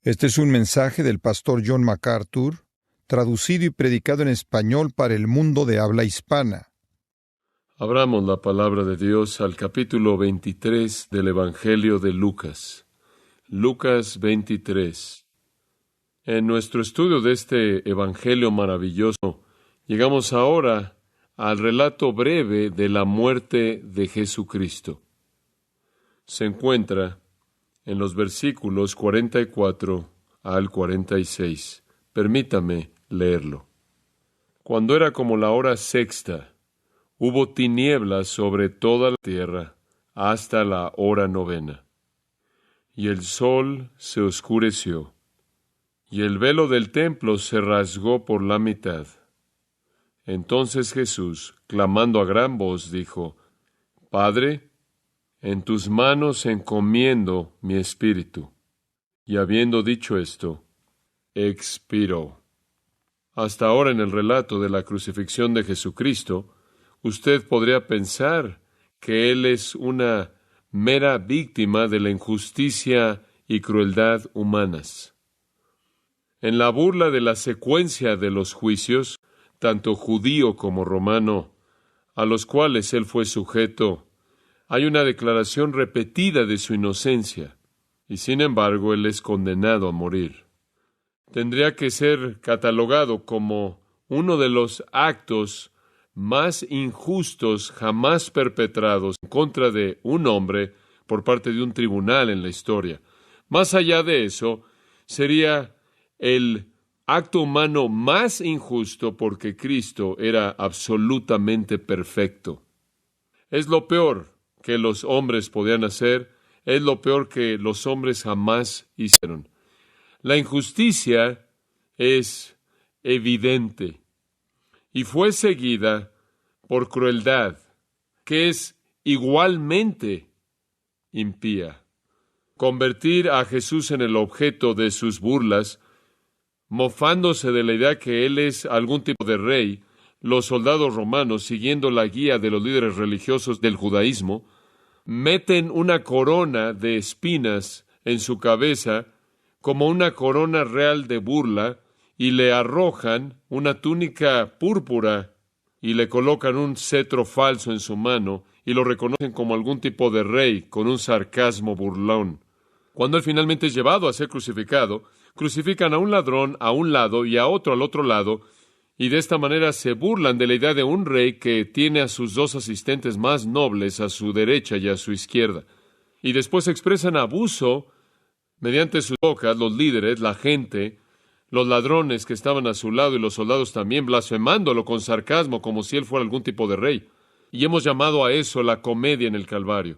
Este es un mensaje del pastor John MacArthur, traducido y predicado en español para el mundo de habla hispana. Abramos la palabra de Dios al capítulo 23 del Evangelio de Lucas. Lucas 23. En nuestro estudio de este Evangelio maravilloso, llegamos ahora al relato breve de la muerte de Jesucristo. Se encuentra en los versículos 44 al 46. Permítame leerlo. Cuando era como la hora sexta, hubo tinieblas sobre toda la tierra hasta la hora novena. Y el sol se oscureció, y el velo del templo se rasgó por la mitad. Entonces Jesús, clamando a gran voz, dijo: Padre, en tus manos encomiendo mi espíritu. Y habiendo dicho esto, expiró. Hasta ahora en el relato de la crucifixión de Jesucristo, usted podría pensar que Él es una mera víctima de la injusticia y crueldad humanas. En la burla de la secuencia de los juicios, tanto judío como romano, a los cuales Él fue sujeto, hay una declaración repetida de su inocencia, y sin embargo Él es condenado a morir. Tendría que ser catalogado como uno de los actos más injustos jamás perpetrados en contra de un hombre por parte de un tribunal en la historia. Más allá de eso, sería el acto humano más injusto porque Cristo era absolutamente perfecto. Es lo peor que los hombres podían hacer, es lo peor que los hombres jamás hicieron. La injusticia es evidente y fue seguida por crueldad, que es igualmente impía. Convertir a Jesús en el objeto de sus burlas, mofándose de la idea que Él es algún tipo de rey, los soldados romanos, siguiendo la guía de los líderes religiosos del judaísmo, meten una corona de espinas en su cabeza como una corona real de burla y le arrojan una túnica púrpura y le colocan un cetro falso en su mano y lo reconocen como algún tipo de rey con un sarcasmo burlón. Cuando Él finalmente es llevado a ser crucificado, crucifican a un ladrón a un lado y a otro al otro lado, y de esta manera se burlan de la idea de un rey que tiene a sus dos asistentes más nobles a su derecha y a su izquierda. Y después expresan abuso mediante sus bocas, los líderes, la gente, los ladrones que estaban a su lado y los soldados también, blasfemándolo con sarcasmo como si él fuera algún tipo de rey. Y hemos llamado a eso la comedia en el Calvario.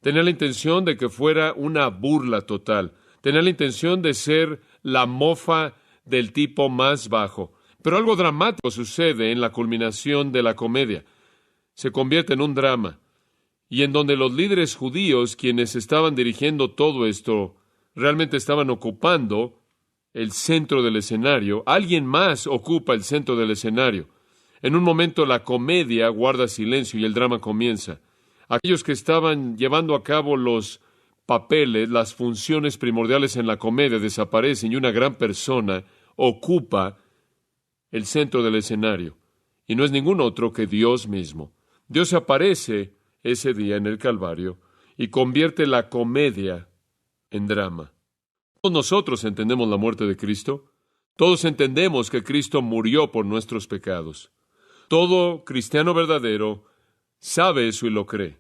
Tenía la intención de que fuera una burla total. Tenía la intención de ser la mofa del tipo más bajo. Pero algo dramático sucede en la culminación de la comedia. Se convierte en un drama. Y en donde los líderes judíos, quienes estaban dirigiendo todo esto, realmente estaban ocupando el centro del escenario, alguien más ocupa el centro del escenario. En un momento la comedia guarda silencio y el drama comienza. Aquellos que estaban llevando a cabo los papeles, las funciones primordiales en la comedia desaparecen y una gran persona ocupa el centro del escenario. Y no es ningún otro que Dios mismo. Dios aparece ese día en el Calvario y convierte la comedia en drama. Todos nosotros entendemos la muerte de Cristo. Todos entendemos que Cristo murió por nuestros pecados. Todo cristiano verdadero sabe eso y lo cree.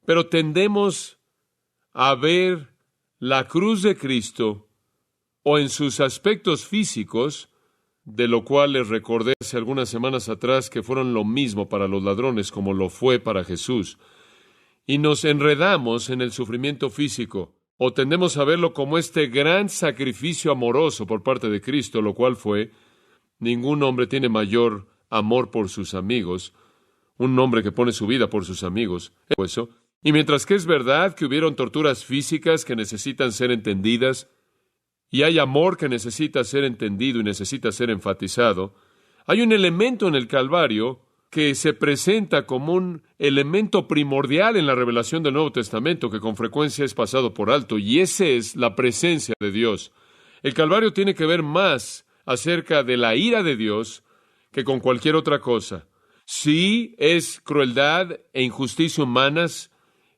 Pero tendemos a ver la cruz de Cristo o en sus aspectos físicos, de lo cual les recordé hace algunas semanas atrás que fueron lo mismo para los ladrones como lo fue para Jesús. Y nos enredamos en el sufrimiento físico, o tendemos a verlo como este gran sacrificio amoroso por parte de Cristo, lo cual fue: ningún hombre tiene mayor amor por sus amigos, un hombre que pone su vida por sus amigos. Eso. Y mientras que es verdad que hubieron torturas físicas que necesitan ser entendidas, y hay amor que necesita ser entendido y necesita ser enfatizado, hay un elemento en el Calvario que se presenta como un elemento primordial en la revelación del Nuevo Testamento que con frecuencia es pasado por alto, y esa es la presencia de Dios. El Calvario tiene que ver más acerca de la ira de Dios que con cualquier otra cosa. Sí, es crueldad e injusticia humanas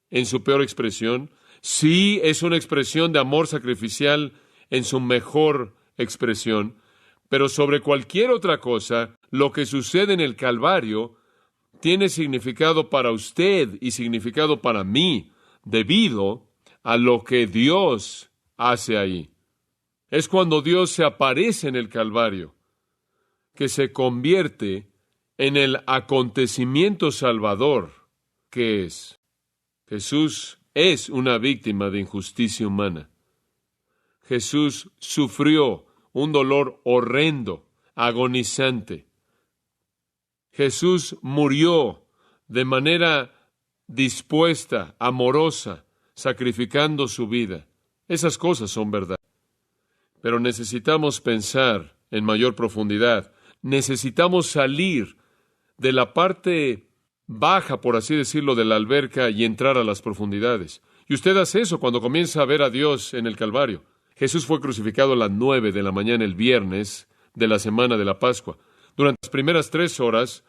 en su peor expresión. Sí, es una expresión de amor sacrificial en su mejor expresión. Pero sobre cualquier otra cosa, lo que sucede en el Calvario tiene significado para usted y significado para mí, debido a lo que Dios hace ahí. Es cuando Dios se aparece en el Calvario, que se convierte en el acontecimiento salvador que es. Jesús es una víctima de injusticia humana. Jesús sufrió un dolor horrendo, agonizante. Jesús murió de manera dispuesta, amorosa, sacrificando su vida. Esas cosas son verdad. Pero necesitamos pensar en mayor profundidad. Necesitamos salir de la parte baja, por así decirlo, de la alberca y entrar a las profundidades. Y usted hace eso cuando comienza a ver a Dios en el Calvario. Jesús fue crucificado a las 9 de la mañana el viernes de la semana de la Pascua. Durante las primeras 3 horas,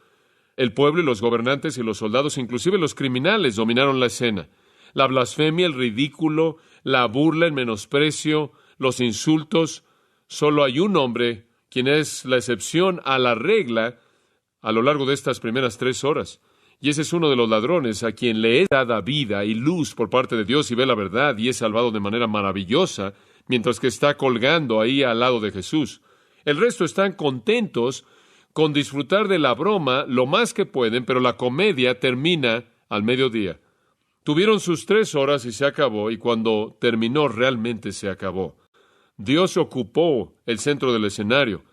el pueblo y los gobernantes y los soldados, inclusive los criminales, dominaron la escena. La blasfemia, el ridículo, la burla, el menosprecio, los insultos. Solo hay un hombre quien es la excepción a la regla a lo largo de estas primeras 3 horas. Y ese es uno de los ladrones a quien le es dada vida y luz por parte de Dios y ve la verdad y es salvado de manera maravillosa, mientras que está colgando ahí al lado de Jesús. El resto están contentos con disfrutar de la broma lo más que pueden, pero la comedia termina al mediodía. Tuvieron sus 3 horas y se acabó, y cuando terminó realmente se acabó. Dios ocupó el centro del escenario.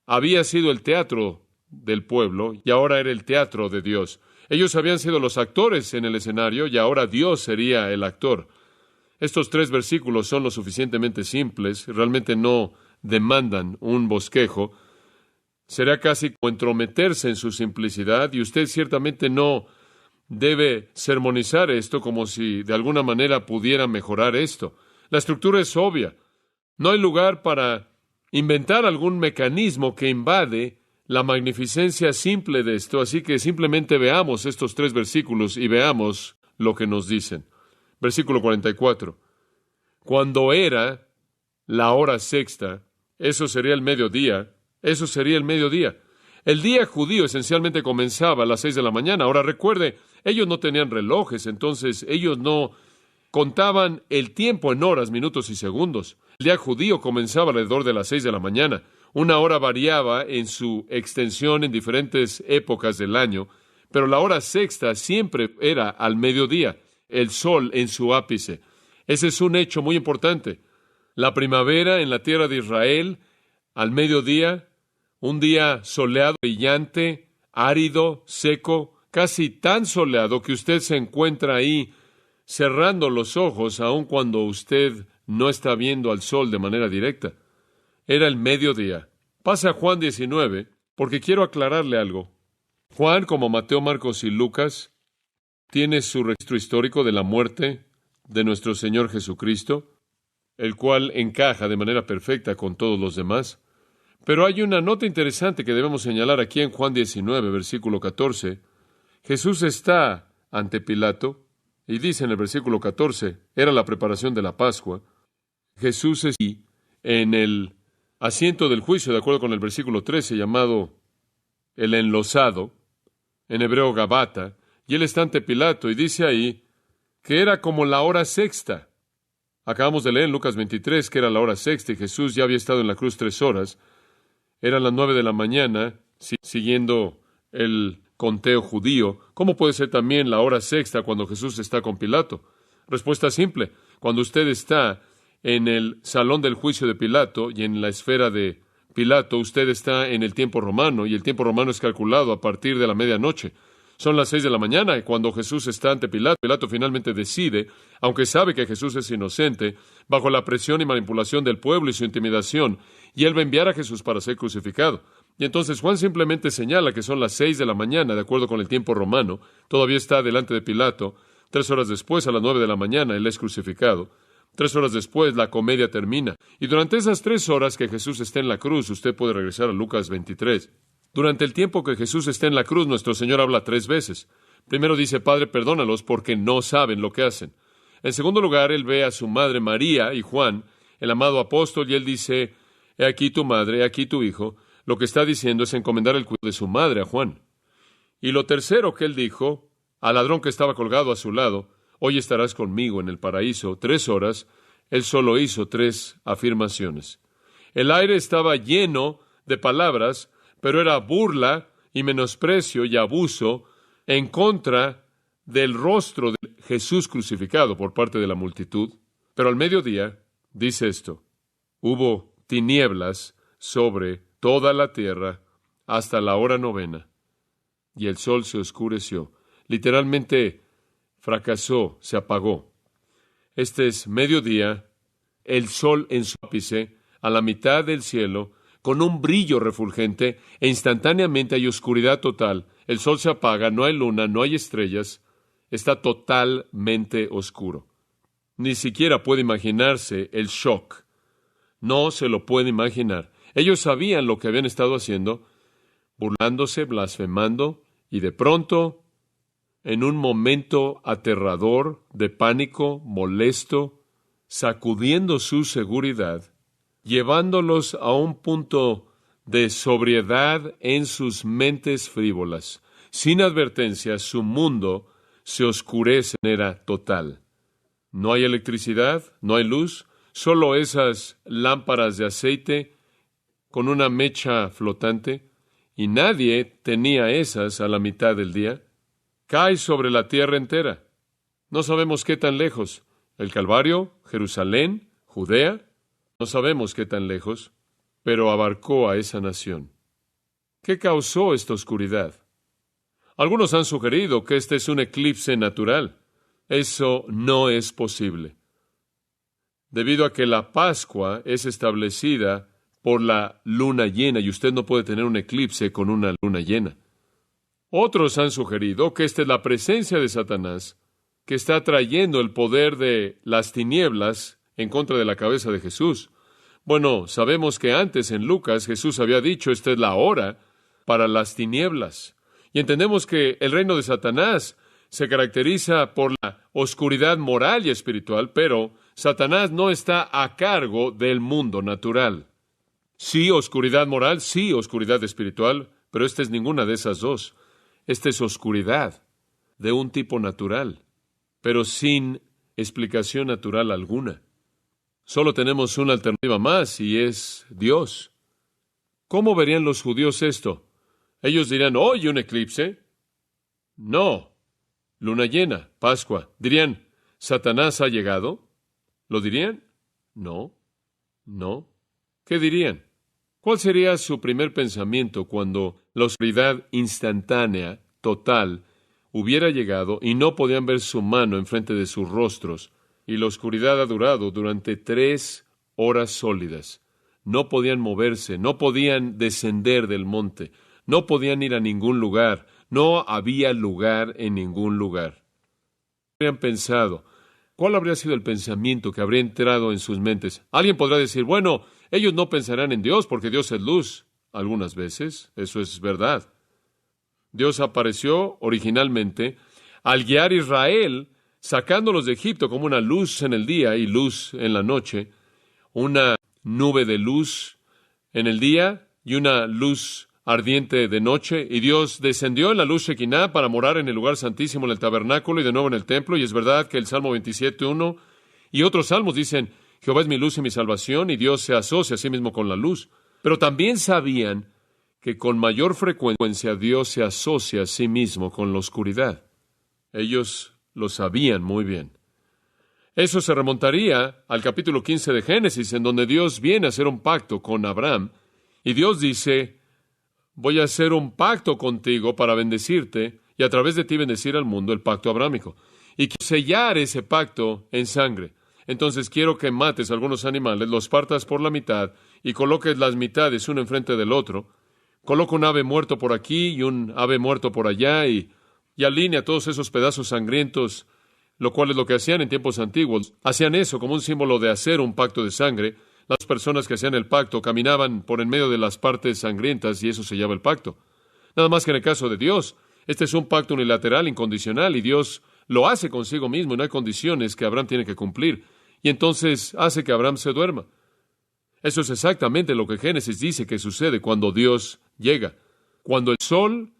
Había sido el teatro del pueblo y ahora era el teatro de Dios. Ellos habían sido los actores en el escenario y ahora Dios sería el actor. Estos 3 versículos son lo suficientemente simples, realmente no demandan un bosquejo. Será casi como entrometerse en su simplicidad y usted ciertamente no debe sermonizar esto como si de alguna manera pudiera mejorar esto. La estructura es obvia. No hay lugar para inventar algún mecanismo que invade la magnificencia simple de esto, así que simplemente veamos estos 3 versículos y veamos lo que nos dicen. Versículo 44. Cuando era la hora sexta, eso sería el mediodía. El día judío esencialmente comenzaba a las 6 de la mañana. Ahora recuerde, ellos no tenían relojes, entonces ellos no contaban el tiempo en horas, minutos y segundos. El día judío comenzaba alrededor de las 6 de la mañana. Una hora variaba en su extensión en diferentes épocas del año, pero la hora sexta siempre era al mediodía, el sol en su ápice. Ese es un hecho muy importante. La primavera en la tierra de Israel, al mediodía, un día soleado, brillante, árido, seco, casi tan soleado que usted se encuentra ahí cerrando los ojos aun cuando usted no está viendo al sol de manera directa. Era el mediodía. Pasa a Juan 19, porque quiero aclararle algo. Juan, como Mateo, Marcos y Lucas, tiene su registro histórico de la muerte de nuestro Señor Jesucristo, el cual encaja de manera perfecta con todos los demás. Pero hay una nota interesante que debemos señalar aquí en Juan 19, versículo 14. Jesús está ante Pilato, y dice en el versículo 14, era la preparación de la Pascua. Jesús es en el asiento del juicio, de acuerdo con el versículo 13, llamado el enlosado, en hebreo Gabata, y él está ante Pilato, y dice ahí que era como la hora sexta. Acabamos de leer en Lucas 23 que era la hora sexta, y Jesús ya había estado en la cruz 3 horas. Eran las 9 de la mañana, siguiendo el conteo judío. ¿Cómo puede ser también la hora sexta cuando Jesús está con Pilato? Respuesta simple. Cuando usted está en el salón del juicio de Pilato y en la esfera de Pilato, usted está en el tiempo romano, y el tiempo romano es calculado a partir de la medianoche. Son las 6 de la mañana, y cuando Jesús está ante Pilato, Pilato finalmente decide, aunque sabe que Jesús es inocente, bajo la presión y manipulación del pueblo y su intimidación, y él va a enviar a Jesús para ser crucificado. Y entonces Juan simplemente señala que son las 6 de la mañana, de acuerdo con el tiempo romano. Todavía está delante de Pilato. 3 horas después, a las 9 de la mañana, él es crucificado. 3 horas después, la comedia termina. Y durante esas 3 horas que Jesús está en la cruz, usted puede regresar a Lucas 23. Durante el tiempo que Jesús está en la cruz, nuestro Señor habla 3 veces. Primero dice, Padre, perdónalos porque no saben lo que hacen. En segundo lugar, Él ve a su madre María y Juan, el amado apóstol, y Él dice, he aquí tu madre, he aquí tu hijo. Lo que está diciendo es encomendar el cuidado de su madre a Juan. Y lo tercero que Él dijo, al ladrón que estaba colgado a su lado, hoy estarás conmigo en el paraíso. 3 horas, Él solo hizo 3 afirmaciones. El aire estaba lleno de palabras, pero era burla y menosprecio y abuso en contra del rostro de Jesús crucificado por parte de la multitud. Pero al mediodía, dice esto, hubo tinieblas sobre toda la tierra hasta la hora 9, y el sol se oscureció. Literalmente fracasó, se apagó. Este es mediodía, el sol en su ápice, a la mitad del cielo, con un brillo refulgente, e instantáneamente hay oscuridad total. El sol se apaga, no hay luna, no hay estrellas, está totalmente oscuro. Ni siquiera puede imaginarse el shock. No se lo puede imaginar. Ellos sabían lo que habían estado haciendo, burlándose, blasfemando, y de pronto, en un momento aterrador, de pánico, molesto, sacudiendo su seguridad, llevándolos a un punto de sobriedad en sus mentes frívolas. Sin advertencia, su mundo se oscurece de manera total. No hay electricidad, no hay luz, solo esas lámparas de aceite con una mecha flotante, y nadie tenía esas a la mitad del día. Cae sobre la tierra entera. No sabemos qué tan lejos. El Calvario, Jerusalén, Judea, no sabemos qué tan lejos, pero abarcó a esa nación. ¿Qué causó esta oscuridad? Algunos han sugerido que este es un eclipse natural. Eso no es posible, debido a que la Pascua es establecida por la luna llena, y usted no puede tener un eclipse con una luna llena. Otros han sugerido que esta es la presencia de Satanás, que está trayendo el poder de las tinieblas en contra de la cabeza de Jesús. Bueno, sabemos que antes en Lucas Jesús había dicho, esta es la hora para las tinieblas. Y entendemos que el reino de Satanás se caracteriza por la oscuridad moral y espiritual, pero Satanás no está a cargo del mundo natural. Sí, oscuridad moral, sí, oscuridad espiritual, pero esta es ninguna de esas dos. Esta es oscuridad de un tipo natural, pero sin explicación natural alguna. Solo tenemos una alternativa más, y es Dios. ¿Cómo verían los judíos esto? Ellos dirían, ¿hoy un eclipse? No. Luna llena, Pascua. Dirían, ¿Satanás ha llegado? ¿Lo dirían? No. No. ¿Qué dirían? ¿Cuál sería su primer pensamiento cuando la oscuridad instantánea, total, hubiera llegado y no podían ver su mano enfrente de sus rostros, y la oscuridad ha durado durante 3 horas sólidas? No podían moverse, no podían descender del monte, no podían ir a ningún lugar, no había lugar en ningún lugar. Habrían pensado, ¿cuál habría sido el pensamiento que habría entrado en sus mentes? Alguien podrá decir, bueno, ellos no pensarán en Dios porque Dios es luz. Algunas veces, eso es verdad. Dios apareció originalmente al guiar a Israel, sacándolos de Egipto como una luz en el día y luz en la noche, una nube de luz en el día y una luz ardiente de noche, y Dios descendió en la luz Shekinah para morar en el lugar santísimo, en el tabernáculo y de nuevo en el templo. Y es verdad que el Salmo 27:1 y otros salmos dicen, Jehová es mi luz y mi salvación, y Dios se asocia a sí mismo con la luz. Pero también sabían que con mayor frecuencia Dios se asocia a sí mismo con la oscuridad. Ellos lo sabían muy bien. Eso se remontaría al capítulo 15 de Génesis, en donde Dios viene a hacer un pacto con Abraham, y Dios dice, voy a hacer un pacto contigo para bendecirte, y a través de ti bendecir al mundo, el pacto abrámico. Y quiero sellar ese pacto en sangre. Entonces quiero que mates algunos animales, los partas por la mitad, y coloques las mitades uno enfrente del otro. Coloca un ave muerto por aquí y un ave muerto por allá, y alinea todos esos pedazos sangrientos lo cual es lo que hacían en tiempos antiguos. Hacían eso como un símbolo de hacer un pacto de sangre. Las personas que hacían el pacto caminaban por en medio de las partes sangrientas y eso sellaba el pacto. Nada más que en el caso de Dios, este es un pacto unilateral, incondicional, y Dios lo hace consigo mismo y no hay condiciones que Abraham tiene que cumplir. Y entonces hace que Abraham se duerma. Eso es exactamente lo que Génesis dice que sucede cuando Dios llega. Cuando el sol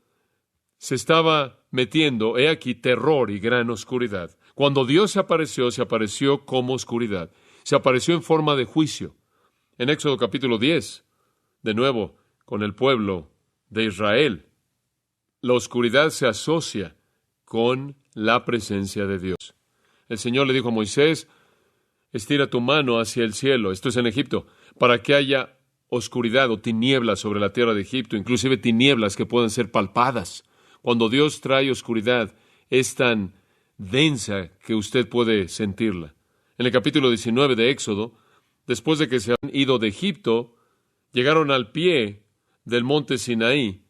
se estaba metiendo, he aquí terror y gran oscuridad. Cuando Dios se apareció como oscuridad. Se apareció en forma de juicio. En Éxodo capítulo 10, de nuevo, con el pueblo de Israel, la oscuridad se asocia con la presencia de Dios. El Señor le dijo a Moisés, estira tu mano hacia el cielo, esto es en Egipto, para que haya oscuridad o tinieblas sobre la tierra de Egipto, inclusive tinieblas que puedan ser palpadas. Cuando Dios trae oscuridad, es tan densa que usted puede sentirla. En el capítulo 19 de Éxodo, después de que se han ido de Egipto, llegaron al pie del monte Sinaí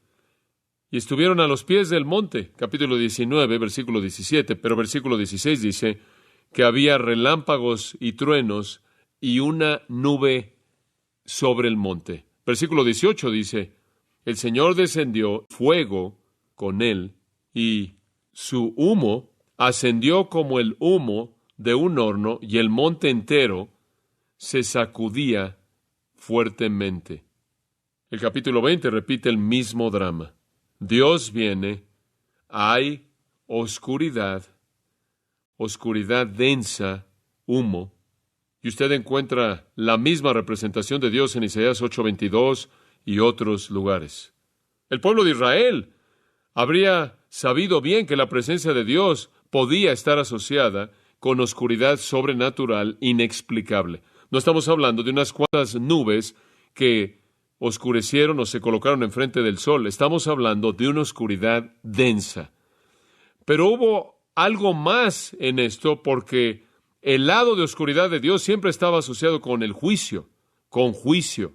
y estuvieron a los pies del monte. Capítulo 19, versículo 17, pero versículo 16 dice que había relámpagos y truenos y una nube sobre el monte. Versículo 18 dice, el Señor descendió, fuego con él, y su humo ascendió como el humo de un horno, y el monte entero se sacudía fuertemente. El capítulo 20 repite el mismo drama. Dios viene, hay oscuridad, oscuridad densa, humo, y usted encuentra la misma representación de Dios en Isaías 8:22 y otros lugares. El pueblo de Israel habría sabido bien que la presencia de Dios podía estar asociada con oscuridad sobrenatural inexplicable. No estamos hablando de unas cuantas nubes que oscurecieron o se colocaron enfrente del sol. Estamos hablando de una oscuridad densa. Pero hubo algo más en esto porque el lado de oscuridad de Dios siempre estaba asociado con el juicio, con juicio.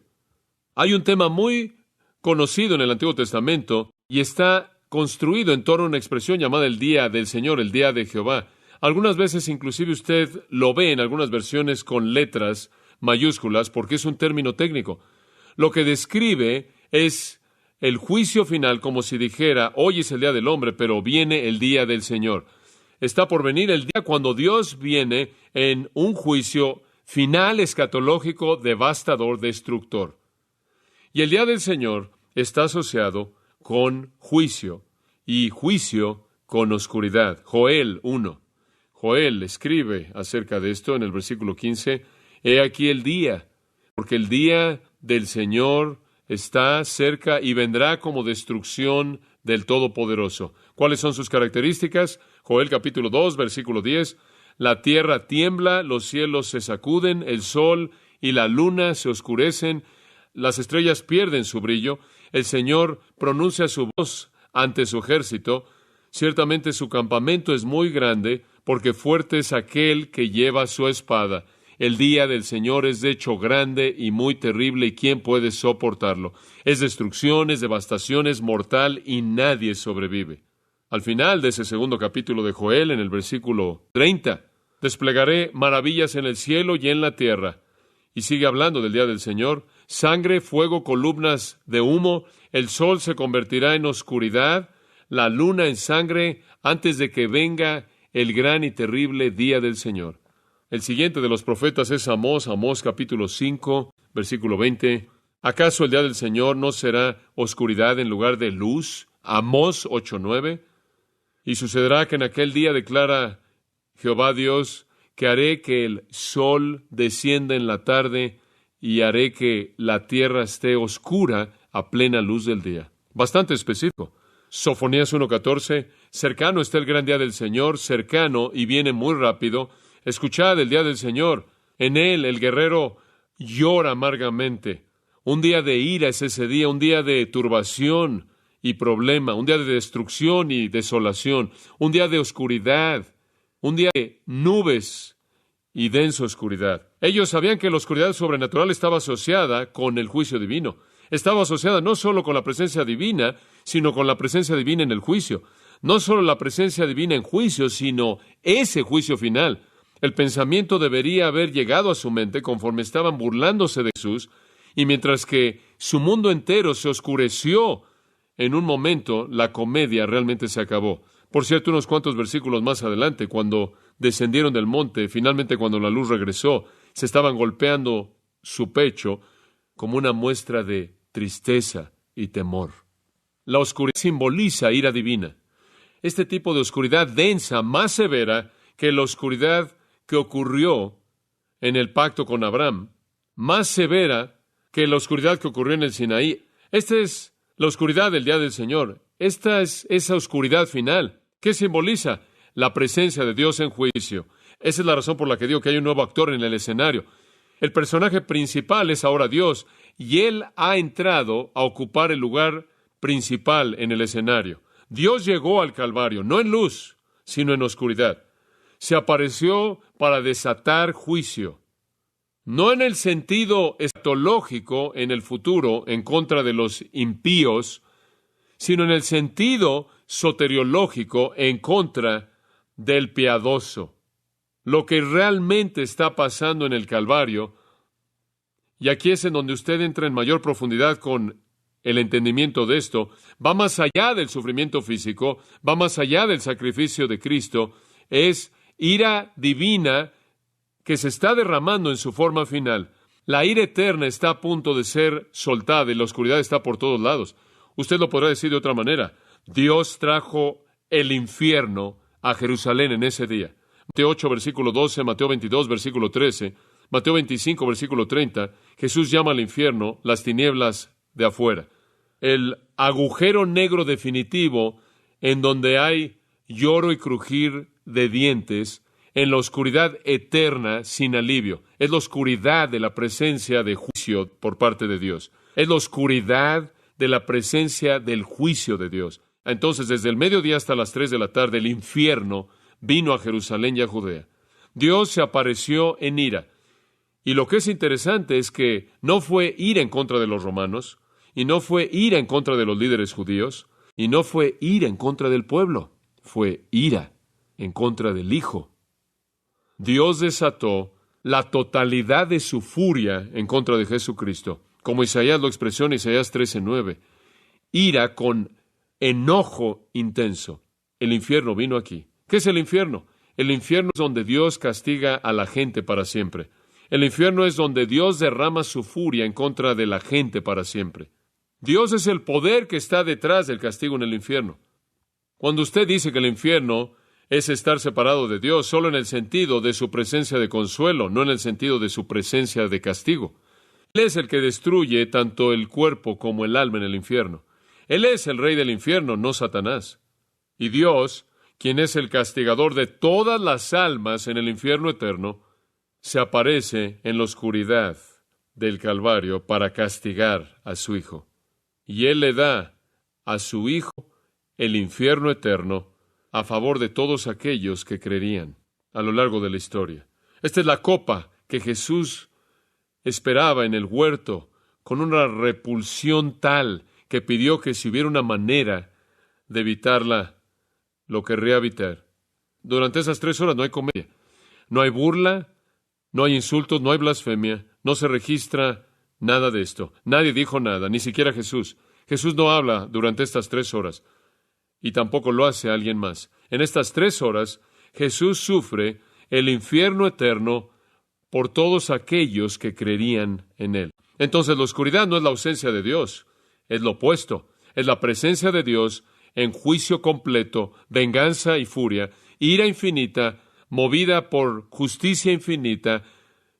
Hay un tema muy conocido en el Antiguo Testamento y está construido en torno a una expresión llamada el día del Señor, el día de Jehová. Algunas veces inclusive usted lo ve en algunas versiones con letras mayúsculas porque es un término técnico. Lo que describe es el juicio final como si dijera, hoy es el día del hombre, pero viene el día del Señor. Está por venir el día cuando Dios viene en un juicio final escatológico, devastador, destructor. Y el día del Señor está asociado con juicio y juicio con oscuridad. Joel 1. Joel escribe acerca de esto en el versículo 15. He aquí el día, porque el día del Señor está cerca y vendrá como destrucción del Todopoderoso. ¿Cuáles son sus características? Joel capítulo 2, versículo 10. La tierra tiembla, los cielos se sacuden, el sol y la luna se oscurecen, las estrellas pierden su brillo, el Señor pronuncia su voz ante su ejército. Ciertamente su campamento es muy grande, porque fuerte es aquel que lleva su espada. El día del Señor es de hecho grande y muy terrible, ¿y quién puede soportarlo? Es destrucción, es devastación, es mortal, y nadie sobrevive. Al final de ese segundo capítulo de Joel, en el versículo 30, desplegaré maravillas en el cielo y en la tierra. Y sigue hablando del día del Señor. Sangre, fuego, columnas de humo, el sol se convertirá en oscuridad, la luna en sangre, antes de que venga el gran y terrible día del Señor. El siguiente de los profetas es Amós capítulo 5, versículo 20. ¿Acaso el día del Señor no será oscuridad en lugar de luz? Amós 8:9. Y sucederá que en aquel día, declara Jehová Dios, que haré que el sol descienda en la tarde y haré que la tierra esté oscura a plena luz del día. Bastante específico. Sofonías 1:14, cercano está el gran día del Señor, cercano y viene muy rápido. Escuchad el día del Señor. En él el guerrero llora amargamente. Un día de ira es ese día, un día de turbación y problema, un día de destrucción y desolación, un día de oscuridad, un día de nubes y densa oscuridad. Ellos sabían que la oscuridad sobrenatural estaba asociada con el juicio divino. Estaba asociada no solo con la presencia divina, sino con la presencia divina en el juicio. no solo la presencia divina en juicio, sino ese juicio final. El pensamiento debería haber llegado a su mente conforme estaban burlándose de Jesús, y mientras que su mundo entero se oscureció en un momento, la comedia realmente se acabó. Por cierto, unos cuantos versículos más adelante, cuando descendieron del monte, finalmente cuando la luz regresó, se estaban golpeando su pecho como una muestra de tristeza y temor. La oscuridad simboliza ira divina. Este tipo de oscuridad densa, más severa que la oscuridad que ocurrió en el pacto con Abraham, más severa que la oscuridad que ocurrió en el Sinaí. Esta es la oscuridad del día del Señor. Esta es esa oscuridad final. ¿Qué simboliza? La presencia de Dios en juicio. Esa es la razón por la que digo que hay un nuevo actor en el escenario. El personaje principal es ahora Dios, y Él ha entrado a ocupar el lugar principal en el escenario. Dios llegó al Calvario, no en luz, sino en oscuridad. Se apareció para desatar juicio, no en el sentido escatológico en el futuro en contra de los impíos, sino en el sentido soteriológico en contra del piadoso. Lo que realmente está pasando en el Calvario, y aquí es en donde usted entra en mayor profundidad con el entendimiento de esto, va más allá del sufrimiento físico, va más allá del sacrificio de Cristo, es ira divina que se está derramando en su forma final. La ira eterna está a punto de ser soltada y la oscuridad está por todos lados. Usted lo podrá decir de otra manera. Dios trajo el infierno a Jerusalén en ese día. Mateo 8, versículo 12, Mateo 22, versículo 13, Mateo 25, versículo 30, Jesús llama al infierno las tinieblas de afuera. El agujero negro definitivo en donde hay lloro y crujir de dientes, en la oscuridad eterna sin alivio. Es la oscuridad de la presencia de juicio por parte de Dios. Es la oscuridad de la presencia del juicio de Dios. Entonces, desde el mediodía hasta las 3 de la tarde, el infierno vino a Jerusalén y a Judea. Dios se apareció en ira. Y lo que es interesante es que no fue ira en contra de los romanos, y no fue ira en contra de los líderes judíos, y no fue ira en contra del pueblo. Fue ira en contra del Hijo. Dios desató la totalidad de su furia en contra de Jesucristo, como Isaías lo expresó en Isaías 13:9. Ira con enojo intenso. El infierno vino aquí. ¿Qué es el infierno? El infierno es donde Dios castiga a la gente para siempre. El infierno es donde Dios derrama su furia en contra de la gente para siempre. Dios es el poder que está detrás del castigo en el infierno. Cuando usted dice que el infierno es estar separado de Dios, solo en el sentido de su presencia de consuelo, no en el sentido de su presencia de castigo. Él es el que destruye tanto el cuerpo como el alma en el infierno. Él es el rey del infierno, no Satanás. Y Dios, quien es el castigador de todas las almas en el infierno eterno, se aparece en la oscuridad del Calvario para castigar a su Hijo. Y Él le da a su Hijo el infierno eterno a favor de todos aquellos que creerían a lo largo de la historia. Esta es la copa que Jesús esperaba en el huerto, con una repulsión tal que pidió que si hubiera una manera de evitarla, lo querría evitar. Durante esas 3 horas no hay comedia, no hay burla, no hay insultos, no hay blasfemia, no se registra nada de esto. Nadie dijo nada, ni siquiera Jesús. Jesús no habla durante estas 3 horas. Y tampoco lo hace alguien más. En estas 3 horas, Jesús sufre el infierno eterno por todos aquellos que creerían en Él. Entonces, la oscuridad no es la ausencia de Dios, es lo opuesto. Es la presencia de Dios en juicio completo, venganza y furia, ira infinita, movida por justicia infinita,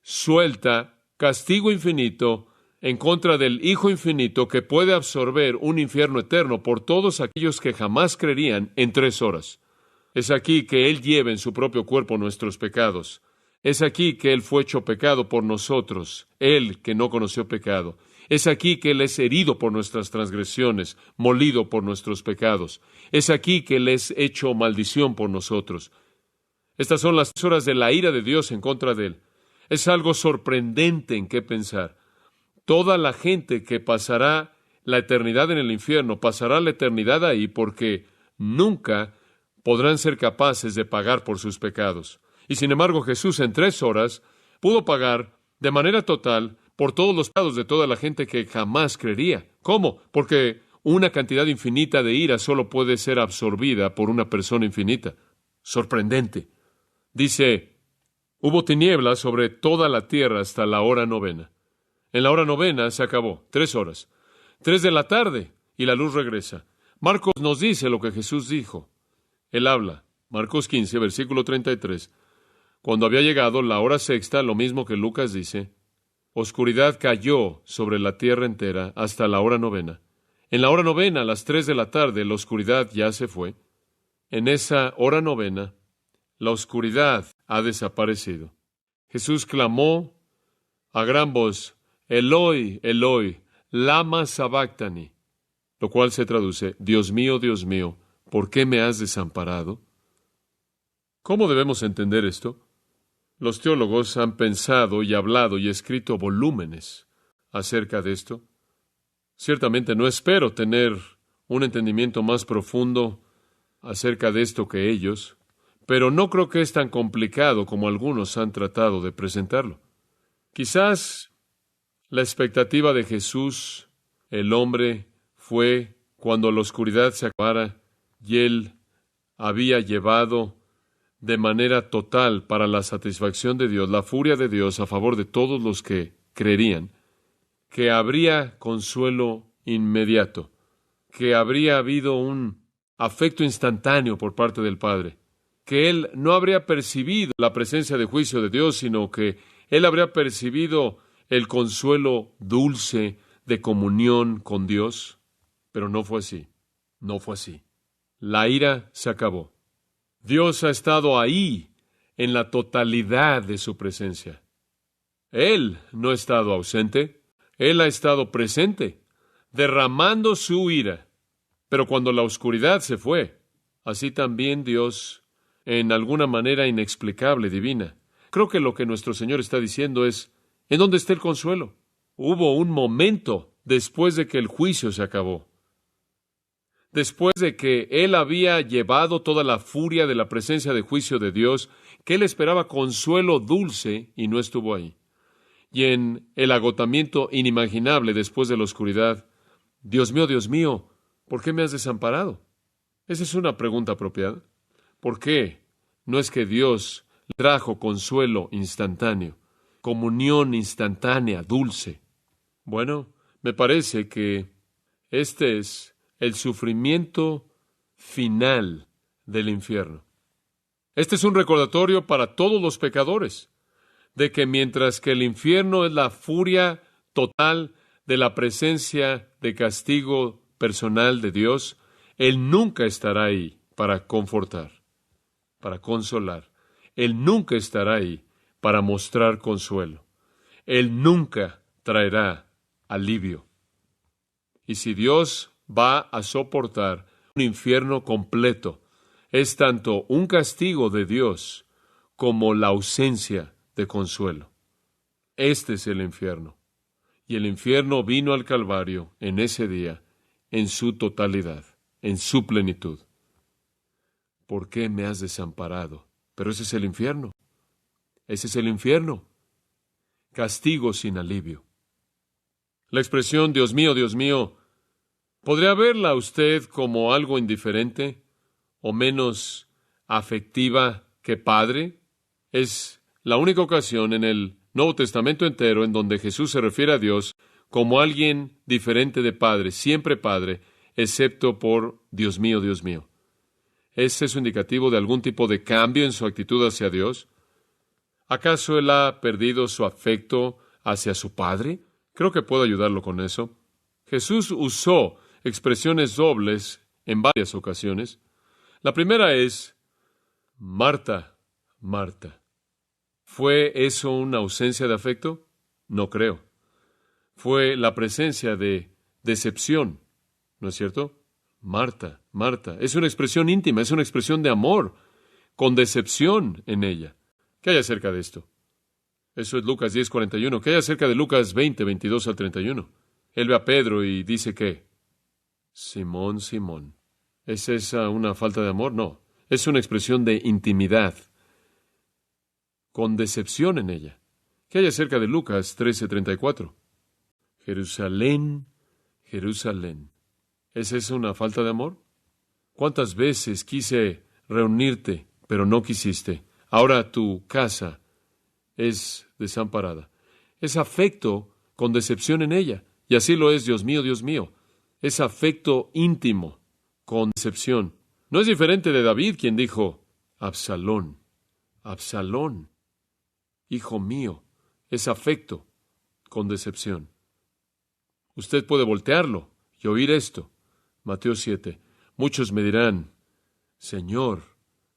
suelta, castigo infinito, en contra del Hijo infinito que puede absorber un infierno eterno por todos aquellos que jamás creerían en 3 horas. Es aquí que Él lleva en su propio cuerpo nuestros pecados. Es aquí que Él fue hecho pecado por nosotros, Él que no conoció pecado. Es aquí que Él es herido por nuestras transgresiones, molido por nuestros pecados. Es aquí que Él es hecho maldición por nosotros. Estas son las horas de la ira de Dios en contra de Él. Es algo sorprendente en qué pensar. Toda la gente que pasará la eternidad en el infierno, pasará la eternidad ahí porque nunca podrán ser capaces de pagar por sus pecados. Y sin embargo, Jesús en 3 horas pudo pagar de manera total por todos los pecados de toda la gente que jamás creería. ¿Cómo? Porque una cantidad infinita de ira solo puede ser absorbida por una persona infinita. Sorprendente. Dice, hubo tinieblas sobre toda la tierra hasta la hora 9. En la hora 9 se acabó, 3 horas. 3 de la tarde y la luz regresa. Marcos nos dice lo que Jesús dijo. Él habla, Marcos 15, versículo 33. Cuando había llegado la hora 6, lo mismo que Lucas dice, oscuridad cayó sobre la tierra entera hasta la hora 9. En la hora 9, a las 3 de la tarde, la oscuridad ya se fue. En esa hora 9, la oscuridad ha desaparecido. Jesús clamó a gran voz, Eloi, Eloi, lama sabactani, lo cual se traduce, Dios mío, ¿por qué me has desamparado? ¿Cómo debemos entender esto? Los teólogos han pensado y hablado y escrito volúmenes acerca de esto. Ciertamente no espero tener un entendimiento más profundo acerca de esto que ellos, pero no creo que es tan complicado como algunos han tratado de presentarlo. Quizás la expectativa de Jesús, el hombre, fue cuando la oscuridad se acabara y Él había llevado de manera total para la satisfacción de Dios, la furia de Dios a favor de todos los que creerían, que habría consuelo inmediato, que habría habido un afecto instantáneo por parte del Padre, que Él no habría percibido la presencia de juicio de Dios, sino que Él habría percibido el consuelo dulce de comunión con Dios. Pero no fue así, no fue así. La ira se acabó. Dios ha estado ahí en la totalidad de su presencia. Él no ha estado ausente, Él ha estado presente, derramando su ira. Pero cuando la oscuridad se fue, así también Dios, en alguna manera inexplicable, divina. Creo que lo que nuestro Señor está diciendo es, ¿en dónde está el consuelo? Hubo un momento después de que el juicio se acabó. Después de que Él había llevado toda la furia de la presencia de juicio de Dios, que Él esperaba consuelo dulce y no estuvo ahí. Y en el agotamiento inimaginable después de la oscuridad, Dios mío, ¿por qué me has desamparado? Esa es una pregunta apropiada. ¿Por qué? No es que Dios trajo consuelo instantáneo, comunión instantánea, dulce. Bueno, me parece que este es el sufrimiento final del infierno. Este es un recordatorio para todos los pecadores de que mientras que el infierno es la furia total de la presencia de castigo personal de Dios, Él nunca estará ahí para confortar, para consolar. Él nunca estará ahí para mostrar consuelo. Él nunca traerá alivio. Y si Dios va a soportar un infierno completo, es tanto un castigo de Dios como la ausencia de consuelo. Este es el infierno. Y el infierno vino al Calvario en ese día, en su totalidad, en su plenitud. ¿Por qué me has desamparado? Pero ese es el infierno. Ese es el infierno. Castigo sin alivio. La expresión, Dios mío, ¿podría verla usted como algo indiferente o menos afectiva que padre? Es la única ocasión en el Nuevo Testamento entero en donde Jesús se refiere a Dios como alguien diferente de padre, siempre padre, excepto por Dios mío. ¿Es eso indicativo de algún tipo de cambio en su actitud hacia Dios? ¿Acaso Él ha perdido su afecto hacia su Padre? Creo que puedo ayudarlo con eso. Jesús usó expresiones dobles en varias ocasiones. La primera es, Marta, Marta. ¿Fue eso una ausencia de afecto? No creo. Fue la presencia de decepción, ¿no es cierto? Marta, Marta. Es una expresión íntima, es una expresión de amor, con decepción en ella. ¿Qué hay acerca de esto? Eso es Lucas 10:41. ¿Qué hay acerca de Lucas 20:22 al 31? Él ve a Pedro y dice que, Simón, Simón, ¿Es esa una falta de amor? No. Es una expresión de intimidad, con decepción en ella. ¿Qué hay acerca de Lucas 13:34? Jerusalén, Jerusalén. ¿Es esa una falta de amor? ¿Cuántas veces quise reunirte, pero no quisiste? Ahora tu casa es desamparada. Es afecto con decepción en ella. Y así lo es, Dios mío, Dios mío. Es afecto íntimo con decepción. No es diferente de David, quien dijo, Absalón, Absalón, hijo mío. Es afecto con decepción. Usted puede voltearlo y oír esto. Mateo 7. Muchos me dirán, Señor,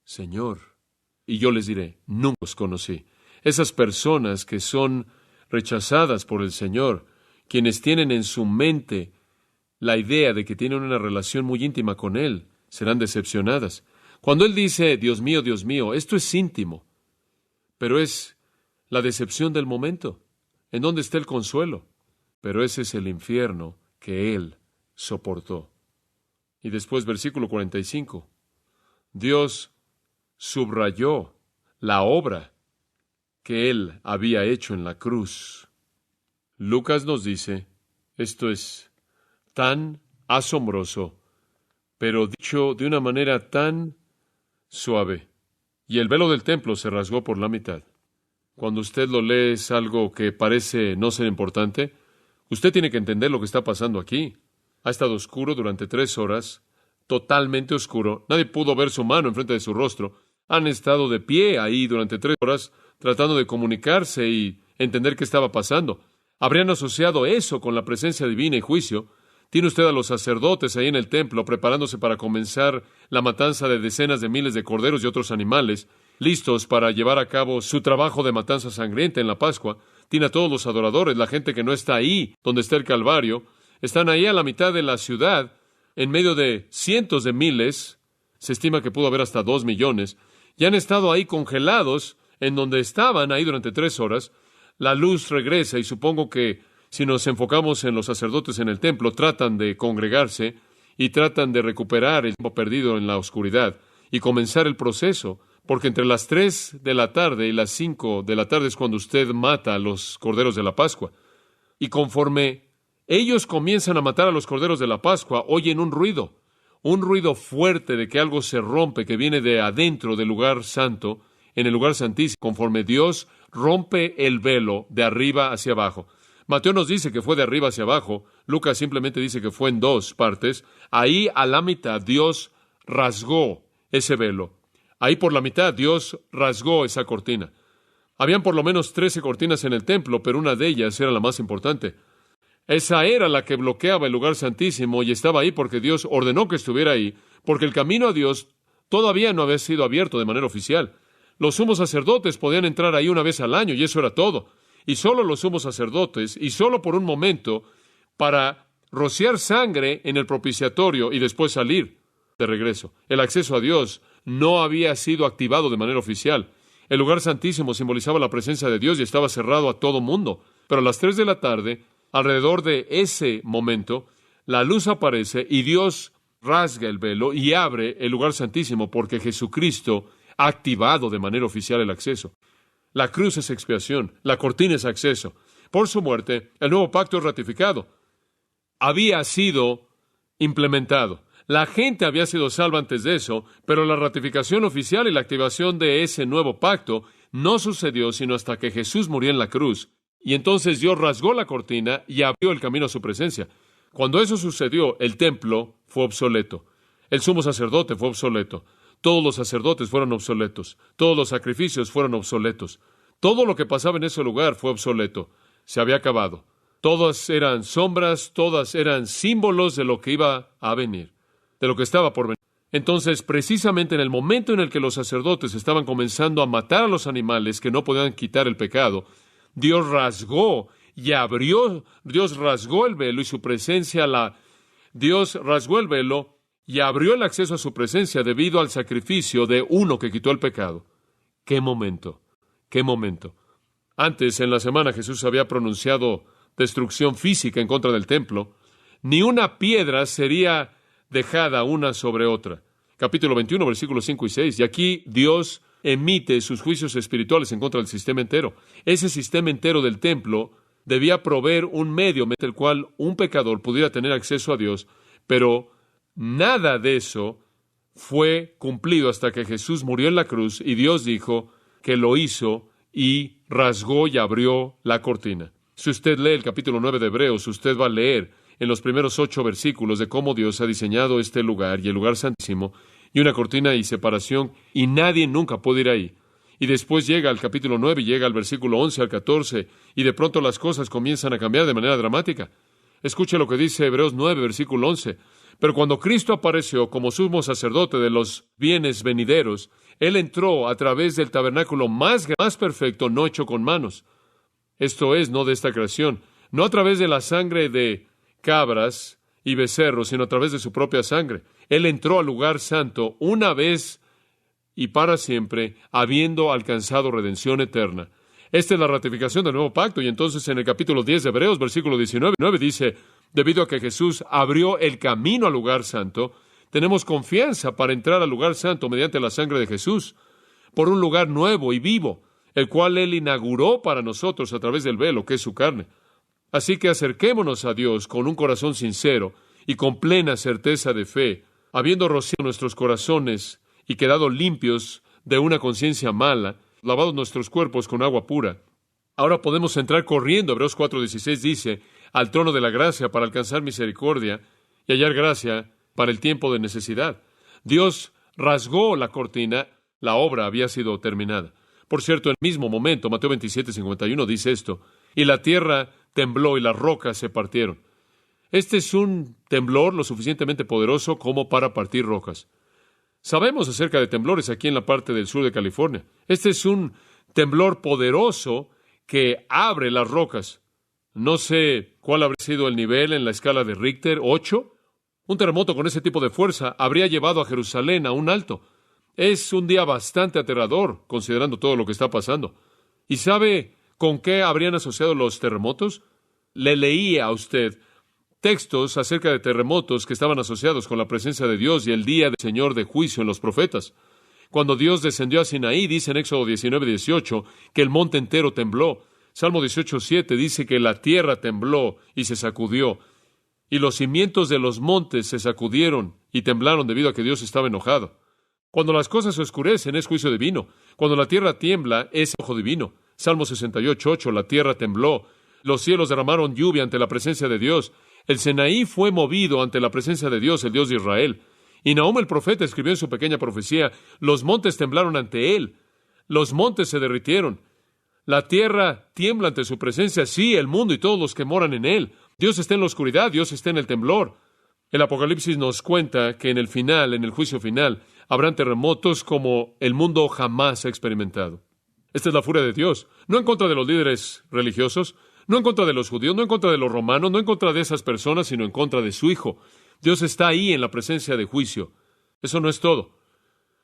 Señor. Y yo les diré, nunca os conocí. Esas personas que son rechazadas por el Señor, quienes tienen en su mente la idea de que tienen una relación muy íntima con Él, serán decepcionadas. Cuando Él dice, Dios mío, esto es íntimo, pero es la decepción del momento. ¿En dónde está el consuelo? Pero ese es el infierno que Él soportó. Y después, versículo 45, Dios subrayó la obra que Él había hecho en la cruz. Lucas nos dice, esto es tan asombroso, pero dicho de una manera tan suave. Y el velo del templo se rasgó por la mitad. Cuando usted lo lee es algo que parece no ser importante. Usted tiene que entender lo que está pasando aquí. Ha estado oscuro durante 3 horas, totalmente oscuro. Nadie pudo ver su mano enfrente de su rostro. Han estado de pie ahí durante 3 horas, tratando de comunicarse y entender qué estaba pasando. Habrían asociado eso con la presencia divina y juicio. Tiene usted a los sacerdotes ahí en el templo preparándose para comenzar la matanza de decenas de miles de corderos y otros animales, listos para llevar a cabo su trabajo de matanza sangrienta en la Pascua. Tiene a todos los adoradores, la gente que no está ahí donde está el Calvario. Están ahí a la mitad de la ciudad, en medio de cientos de miles. Se estima que pudo haber hasta 2 millones. Y han estado ahí congelados en donde estaban ahí durante 3 horas. La luz regresa y supongo que si nos enfocamos en los sacerdotes en el templo, tratan de congregarse y tratan de recuperar el tiempo perdido en la oscuridad y comenzar el proceso, porque entre las 3 de la tarde y las 5 de la tarde es cuando usted mata a los corderos de la Pascua. Y conforme ellos comienzan a matar a los corderos de la Pascua, oyen un ruido fuerte de que algo se rompe, que viene de adentro del lugar santo, en el lugar santísimo, conforme Dios rompe el velo de arriba hacia abajo. Mateo nos dice que fue de arriba hacia abajo. Lucas simplemente dice que fue en 2 partes. Ahí a la mitad Dios rasgó ese velo. Ahí por la mitad Dios rasgó esa cortina. Habían por lo menos 13 cortinas en el templo, pero una de ellas era la más importante. Esa era la que bloqueaba el lugar santísimo y estaba ahí porque Dios ordenó que estuviera ahí, porque el camino a Dios todavía no había sido abierto de manera oficial. Los sumos sacerdotes podían entrar ahí una vez al año y eso era todo. Y solo los sumos sacerdotes, y solo por un momento, para rociar sangre en el propiciatorio y después salir de regreso. El acceso a Dios no había sido activado de manera oficial. El lugar santísimo simbolizaba la presencia de Dios y estaba cerrado a todo mundo. Pero a las 3 de la tarde, alrededor de ese momento, la luz aparece y Dios rasga el velo y abre el lugar santísimo porque Jesucristo ha activado de manera oficial el acceso. La cruz es expiación, la cortina es acceso. Por su muerte, el nuevo pacto es ratificado. Había sido implementado. La gente había sido salva antes de eso, pero la ratificación oficial y la activación de ese nuevo pacto no sucedió sino hasta que Jesús murió en la cruz. Y entonces Dios rasgó la cortina y abrió el camino a su presencia. Cuando eso sucedió, el templo fue obsoleto. El sumo sacerdote fue obsoleto. Todos los sacerdotes fueron obsoletos. Todos los sacrificios fueron obsoletos. Todo lo que pasaba en ese lugar fue obsoleto. Se había acabado. Todas eran sombras, todas eran símbolos de lo que iba a venir, de lo que estaba por venir. Entonces, precisamente en el momento en el que los sacerdotes estaban comenzando a matar a los animales que no podían quitar el pecado, Dios rasgó y abrió, Dios rasgó el velo y su presencia Dios rasgó el velo y abrió el acceso a su presencia debido al sacrificio de uno que quitó el pecado. ¡Qué momento! ¡Qué momento! Antes, en la semana, Jesús había pronunciado destrucción física en contra del templo. Ni una piedra sería dejada una sobre otra. Capítulo 21, versículos 5 y 6. Y aquí Dios emite sus juicios espirituales en contra del sistema entero. Ese sistema entero del templo debía proveer un medio mediante el cual un pecador pudiera tener acceso a Dios, pero nada de eso fue cumplido hasta que Jesús murió en la cruz y Dios dijo que lo hizo y rasgó y abrió la cortina. Si usted lee el capítulo 9 de Hebreos, usted va a leer en los primeros 8 versículos de cómo Dios ha diseñado este lugar y el lugar santísimo, y una cortina y separación, y nadie nunca puede ir ahí. Y después llega al capítulo 9 y llega al versículo 11 al 14, y de pronto las cosas comienzan a cambiar de manera dramática. Escuche lo que dice Hebreos 9, versículo 11. Pero cuando Cristo apareció como sumo sacerdote de los bienes venideros, Él entró a través del tabernáculo más perfecto, no hecho con manos. Esto es, no de esta creación, no a través de la sangre de cabras y becerros, sino a través de su propia sangre. Él entró al lugar santo una vez y para siempre, habiendo alcanzado redención eterna. Esta es la ratificación del nuevo pacto, y entonces en el capítulo 10 de Hebreos, versículo 19, dice, debido a que Jesús abrió el camino al lugar santo, tenemos confianza para entrar al lugar santo mediante la sangre de Jesús, por un lugar nuevo y vivo, el cual Él inauguró para nosotros a través del velo, que es su carne. Así que acerquémonos a Dios con un corazón sincero y con plena certeza de fe, habiendo rociado nuestros corazones y quedado limpios de una conciencia mala, lavados nuestros cuerpos con agua pura. Ahora podemos entrar corriendo, Hebreos 4:16 dice, al trono de la gracia para alcanzar misericordia y hallar gracia para el tiempo de necesidad. Dios rasgó la cortina, la obra había sido terminada. Por cierto, en el mismo momento, Mateo 27:51 dice esto, y la tierra tembló y las rocas se partieron. Este es un temblor lo suficientemente poderoso como para partir rocas. Sabemos acerca de temblores aquí en la parte del sur de California. Este es un temblor poderoso que abre las rocas. No sé cuál habría sido el nivel en la escala de Richter, 8. Un terremoto con ese tipo de fuerza habría llevado a Jerusalén a un alto. Es un día bastante aterrador, considerando todo lo que está pasando. ¿Y sabe con qué habrían asociado los terremotos? Le leí a usted textos acerca de terremotos que estaban asociados con la presencia de Dios y el día del Señor de juicio en los profetas. Cuando Dios descendió a Sinaí, dice en Éxodo 19:18, que el monte entero tembló. Salmo 18:7 dice que la tierra tembló y se sacudió, y los cimientos de los montes se sacudieron y temblaron debido a que Dios estaba enojado. Cuando las cosas se oscurecen, es juicio divino. Cuando la tierra tiembla, es ojo divino. Salmo 68:8, la tierra tembló. Los cielos derramaron lluvia ante la presencia de Dios. El Sinaí fue movido ante la presencia de Dios, el Dios de Israel. Y Nahum el profeta escribió en su pequeña profecía, los montes temblaron ante él. Los montes se derritieron. La tierra tiembla ante su presencia, sí, el mundo y todos los que moran en él. Dios está en la oscuridad, Dios está en el temblor. El Apocalipsis nos cuenta que en el final, en el juicio final, habrán terremotos como el mundo jamás ha experimentado. Esta es la furia de Dios, no en contra de los líderes religiosos, no en contra de los judíos, no en contra de los romanos, no en contra de esas personas, sino en contra de su Hijo. Dios está ahí en la presencia de juicio. Eso no es todo.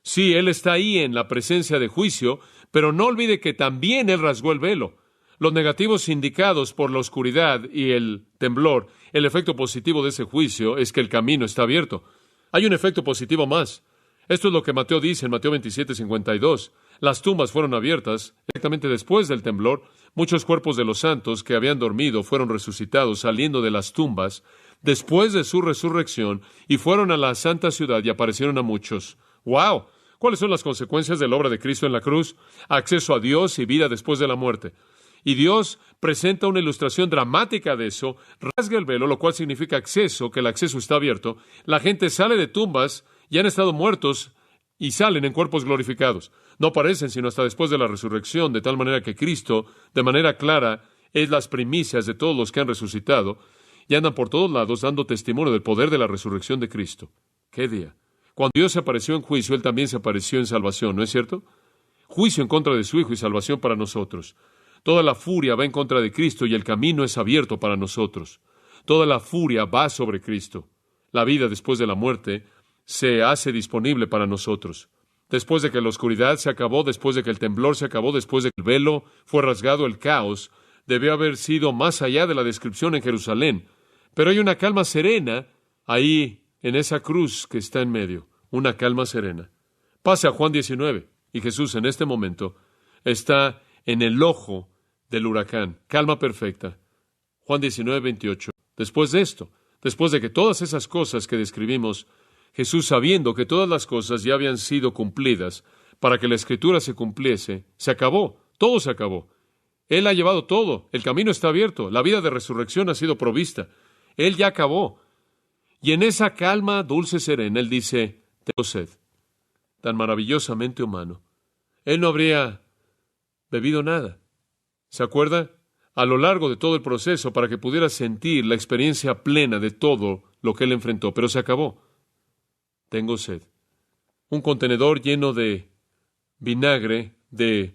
Sí, Él está ahí en la presencia de juicio, pero no olvide que también Él rasgó el velo. Los negativos indicados por la oscuridad y el temblor, el efecto positivo de ese juicio es que el camino está abierto. Hay un efecto positivo más. Esto es lo que Mateo dice en Mateo 27:52. Las tumbas fueron abiertas exactamente después del temblor. Muchos cuerpos de los santos que habían dormido fueron resucitados saliendo de las tumbas después de su resurrección y fueron a la santa ciudad y aparecieron a muchos. ¡Wow! ¿Cuáles son las consecuencias de la obra de Cristo en la cruz? Acceso a Dios y vida después de la muerte. Y Dios presenta una ilustración dramática de eso, rasga el velo, lo cual significa acceso, que el acceso está abierto. La gente sale de tumbas y han estado muertos y salen en cuerpos glorificados. No aparecen sino hasta después de la resurrección, de tal manera que Cristo, de manera clara, es las primicias de todos los que han resucitado y andan por todos lados dando testimonio del poder de la resurrección de Cristo. ¡Qué día! Cuando Dios se apareció en juicio, Él también se apareció en salvación, ¿no es cierto? Juicio en contra de su Hijo y salvación para nosotros. Toda la furia va en contra de Cristo y el camino es abierto para nosotros. Toda la furia va sobre Cristo. La vida después de la muerte se hace disponible para nosotros. Después de que la oscuridad se acabó, después de que el temblor se acabó, después de que el velo fue rasgado, el caos debió haber sido más allá de la descripción en Jerusalén. Pero hay una calma serena ahí en esa cruz que está en medio, una calma serena. Pase a Juan 19, y Jesús en este momento está en el ojo del huracán, calma perfecta. Juan 19, 28. Después de esto, después de que todas esas cosas que describimos, Jesús, sabiendo que todas las cosas ya habían sido cumplidas para que la Escritura se cumpliese, se acabó, todo se acabó. Él ha llevado todo, el camino está abierto, la vida de resurrección ha sido provista. Él ya acabó. Y en esa calma dulce serena, Él dice, tengo sed. Tan maravillosamente humano. Él no habría bebido nada. ¿Se acuerda? A lo largo de todo el proceso, para que pudiera sentir la experiencia plena de todo lo que Él enfrentó, pero se acabó. Tengo sed. Un contenedor lleno de vinagre, de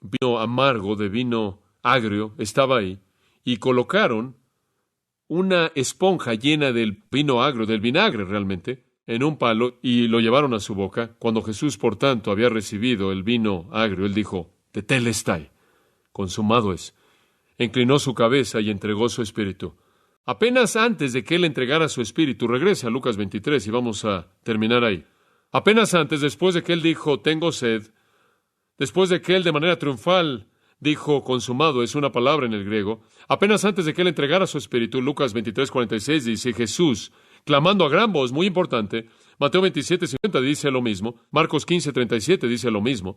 vino amargo, de vino agrio, estaba ahí, y colocaron una esponja llena del vino agrio, del vinagre realmente, en un palo, y lo llevaron a su boca. Cuando Jesús, por tanto, había recibido el vino agrio, Él dijo, tetelestai, consumado es. Inclinó su cabeza y entregó su espíritu. Apenas antes de que Él entregara su espíritu, regresa a Lucas 23 y vamos a terminar ahí. Apenas antes, después de que Él dijo, tengo sed, después de que Él de manera triunfal dijo, consumado es una palabra en el griego, apenas antes de que Él entregara su espíritu, Lucas 23, 46 dice, Jesús, clamando a gran voz, muy importante, Mateo 27, 50 dice lo mismo, Marcos 15, 37 dice lo mismo.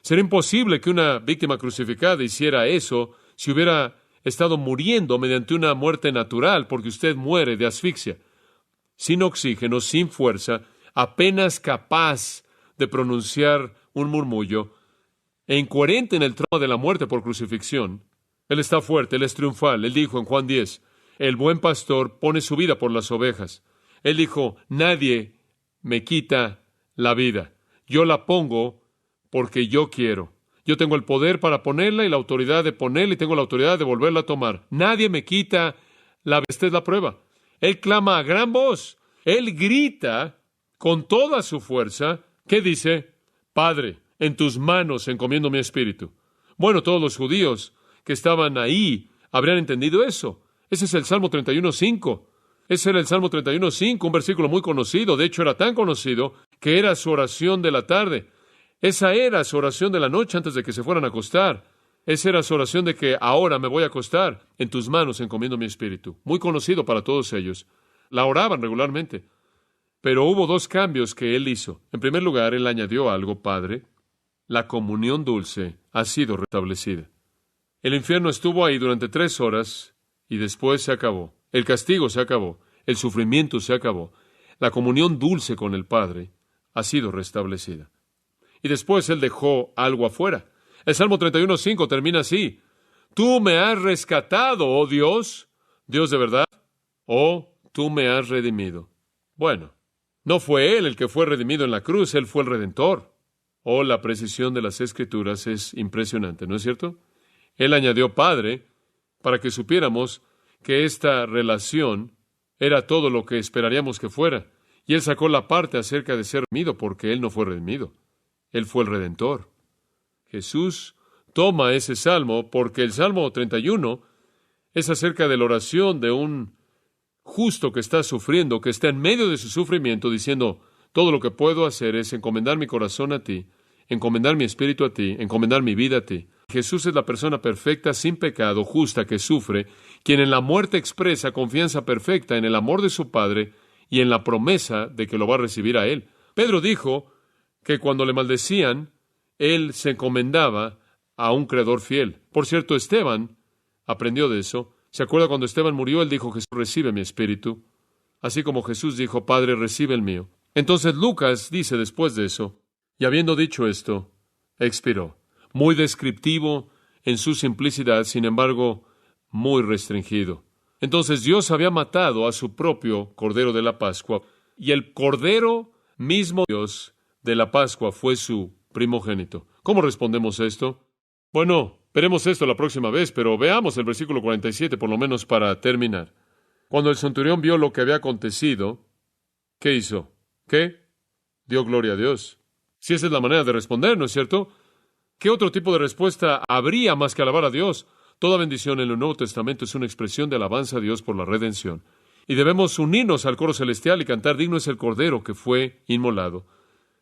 Será imposible que una víctima crucificada hiciera eso si hubiera estado muriendo mediante una muerte natural, porque usted muere de asfixia, sin oxígeno, sin fuerza, apenas capaz de pronunciar un murmullo, e incoherente en el trauma de la muerte por crucifixión. Él está fuerte, Él es triunfal. Él dijo en Juan 10, el buen pastor pone su vida por las ovejas. Él dijo, nadie me quita la vida. Yo la pongo porque yo quiero. Yo tengo el poder para ponerla y la autoridad de ponerla y tengo la autoridad de volverla a tomar. Nadie me quita la vida. Esta es la prueba. Él clama a gran voz. Él grita con toda su fuerza. ¿Qué dice? Padre, en tus manos encomiendo mi espíritu. Bueno, todos los judíos que estaban ahí habrían entendido eso. Ese es el Salmo 31:5. Ese era el Salmo 31:5, un versículo muy conocido. De hecho, era tan conocido que era su oración de la tarde. Esa era su oración de la noche antes de que se fueran a acostar. Esa era su oración de que ahora me voy a acostar. En tus manos encomiendo mi espíritu. Muy conocido para todos ellos. La oraban regularmente. Pero hubo dos cambios que Él hizo. En primer lugar, Él añadió algo, Padre. La comunión dulce ha sido restablecida. El infierno estuvo ahí durante 3 horas y después se acabó. El castigo se acabó. El sufrimiento se acabó. La comunión dulce con el Padre ha sido restablecida. Y después Él dejó algo afuera. El Salmo 31:5 termina así. Tú me has rescatado, oh Dios, Dios de verdad, oh, tú me has redimido. Bueno, no fue Él el que fue redimido en la cruz, Él fue el Redentor. Oh, la precisión de las Escrituras es impresionante, ¿no es cierto? Él añadió Padre para que supiéramos que esta relación era todo lo que esperaríamos que fuera. Y Él sacó la parte acerca de ser redimido porque Él no fue redimido. Él fue el Redentor. Jesús toma ese salmo porque el Salmo 31 es acerca de la oración de un justo que está sufriendo, que está en medio de su sufrimiento, diciendo, todo lo que puedo hacer es encomendar mi corazón a ti, encomendar mi espíritu a ti, encomendar mi vida a ti. Jesús es la persona perfecta, sin pecado, justa, que sufre, quien en la muerte expresa confianza perfecta en el amor de su Padre y en la promesa de que lo va a recibir a Él. Pedro dijo que cuando le maldecían, él se encomendaba a un creador fiel. Por cierto, Esteban aprendió de eso. ¿Se acuerda cuando Esteban murió? Él dijo, Jesús, recibe mi espíritu. Así como Jesús dijo, Padre, recibe el mío. Entonces Lucas dice después de eso, y habiendo dicho esto, expiró. Muy descriptivo en su simplicidad, sin embargo, muy restringido. Entonces Dios había matado a su propio Cordero de la Pascua, y el Cordero mismo Dios de la Pascua fue su primogénito. ¿Cómo respondemos a esto? Bueno, veremos esto la próxima vez, pero veamos el versículo 47, por lo menos para terminar. Cuando el centurión vio lo que había acontecido, ¿qué hizo? ¿Qué? Dio gloria a Dios. Si esa es la manera de responder, ¿no es cierto? ¿Qué otro tipo de respuesta habría más que alabar a Dios? Toda bendición en el Nuevo Testamento es una expresión de alabanza a Dios por la redención. Y debemos unirnos al coro celestial y cantar: digno es el Cordero que fue inmolado,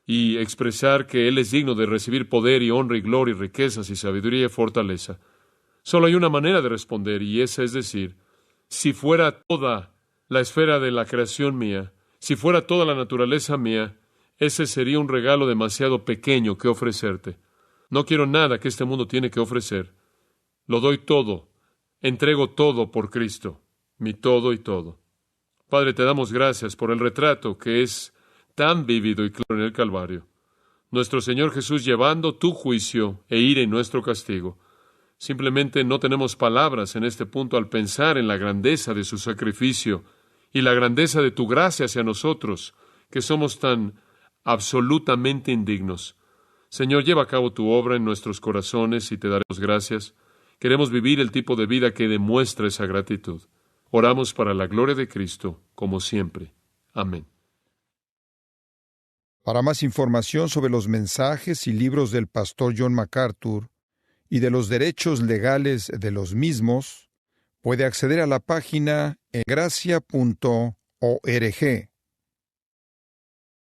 y expresar que Él es digno de recibir poder y honra y gloria y riquezas y sabiduría y fortaleza. Solo hay una manera de responder, y esa es decir: si fuera toda la esfera de la creación mía, si fuera toda la naturaleza mía, ese sería un regalo demasiado pequeño que ofrecerte. No quiero nada que este mundo tiene que ofrecer. Lo doy todo, entrego todo por Cristo, mi todo y todo. Padre, te damos gracias por el retrato que es tan vívido y claro en el Calvario. Nuestro Señor Jesús llevando tu juicio e ira y nuestro castigo. Simplemente no tenemos palabras en este punto al pensar en la grandeza de su sacrificio y la grandeza de tu gracia hacia nosotros, que somos tan absolutamente indignos. Señor, lleva a cabo tu obra en nuestros corazones y te daremos gracias. Queremos vivir el tipo de vida que demuestra esa gratitud. Oramos para la gloria de Cristo, como siempre. Amén. Para más información sobre los mensajes y libros del pastor John MacArthur y de los derechos legales de los mismos, puede acceder a la página en gracia.org.